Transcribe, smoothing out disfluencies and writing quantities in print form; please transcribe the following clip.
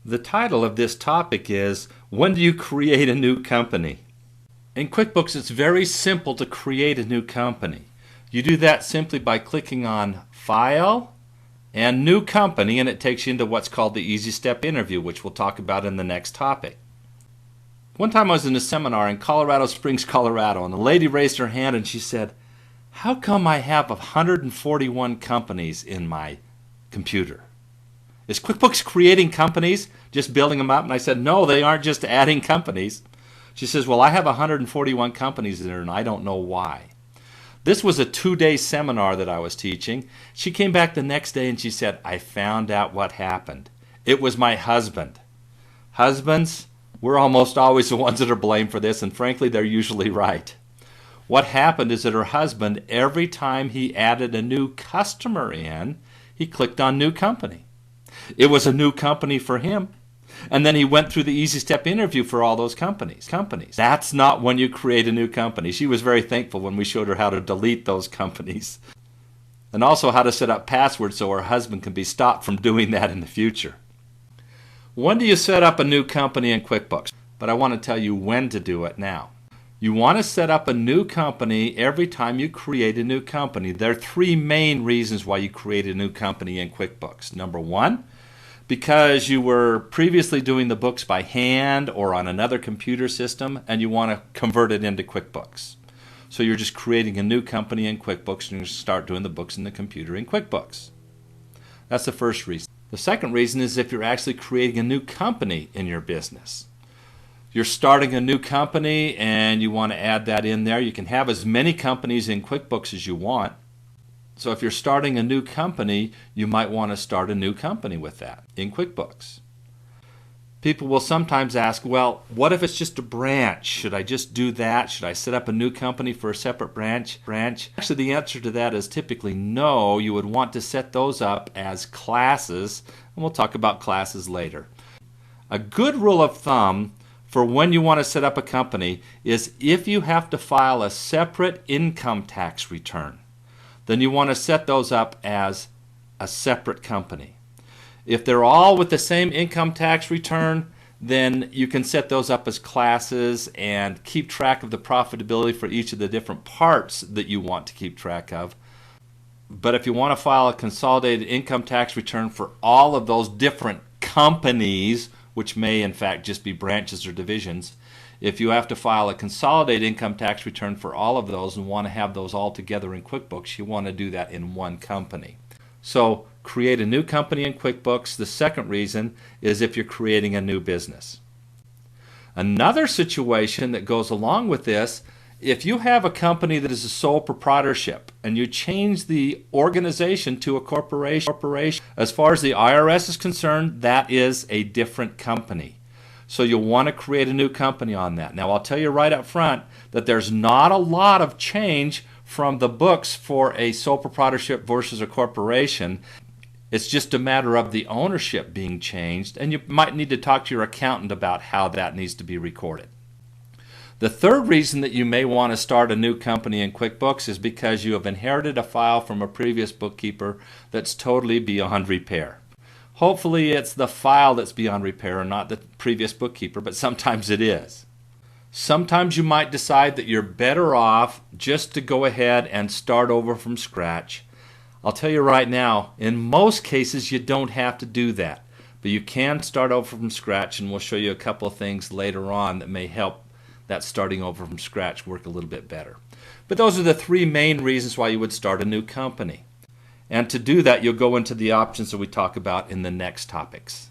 The title of this topic is, when do you create a new company? In QuickBooks, it's very simple to create a new company. You do that simply by clicking on File and New Company, and it takes you into what's called the Easy Step interview, which we'll talk about in the next topic. One time I was in a seminar in Colorado Springs, Colorado, and a lady raised her hand and she said, "How come I have 141 companies in my computer? Is QuickBooks creating companies, just building them up?" And I said, "No, they aren't just adding companies." She says, "Well, I have 141 companies in there and I don't know why." This was a 2-day seminar that I was teaching. She came back the next day and she said, "I found out what happened. It was my husband." Husbands, we're almost always the ones that are blamed for this, and frankly, they're usually right. What happened is that her husband, every time he added a new customer in, he clicked on New Company. It was a new company for him. And then he went through the Easy Step interview for all those companies. That's not when you create a new company. She was very thankful when we showed her how to delete those companies. And also how to set up passwords so her husband can be stopped from doing that in the future. When do you set up a new company in QuickBooks? But I want to tell you when to do it now. You want to set up a new company every time you create a new company. There are 3 main reasons why you create a new company in QuickBooks. Number 1, because you were previously doing the books by hand or on another computer system and you want to convert it into QuickBooks. So you're just creating a new company in QuickBooks and you start doing the books in the computer in QuickBooks. That's the first reason. The second reason is if you're actually creating a new company in your business. You're starting a new company and you want to add that in there. You can have as many companies in QuickBooks as you want. So if you're starting a new company, you might want to start a new company with that in QuickBooks. People will sometimes ask, well, what if it's just a branch? Should I just do that? Should I set up a new company for a separate branch? Actually, the answer to that is typically no. You would want to set those up as classes, and we'll talk about classes later. A good rule of thumb for when you want to set up a company is if you have to file a separate income tax return, then you want to set those up as a separate company. If they're all with the same income tax return, then you can set those up as classes and keep track of the profitability for each of the different parts that you want to keep track of. But if you want to file a consolidated income tax return for all of those different companies, which may in fact just be branches or divisions, if you have to file a consolidated income tax return for all of those and want to have those all together in QuickBooks, you want to do that in one company. So create a new company in QuickBooks. The second reason is if you're creating a new business. Another situation that goes along with this, if you have a company that is a sole proprietorship and you change the organization to a corporation, as far as the IRS is concerned, that is a different company. So you'll want to create a new company on that. Now I'll tell you right up front that there's not a lot of change from the books for a sole proprietorship versus a corporation. It's just a matter of the ownership being changed, and you might need to talk to your accountant about how that needs to be recorded. The third reason that you may want to start a new company in QuickBooks is because you have inherited a file from a previous bookkeeper that's totally beyond repair. Hopefully it's the file that's beyond repair and not the previous bookkeeper, but sometimes it is. Sometimes you might decide that you're better off just to go ahead and start over from scratch. I'll tell you right now, in most cases you don't have to do that, but you can start over from scratch, and we'll show you a couple of things later on that may help that starting over from scratch work a little bit better. But those are the 3 main reasons why you would start a new company. And to do that, you'll go into the options that we talk about in the next topics.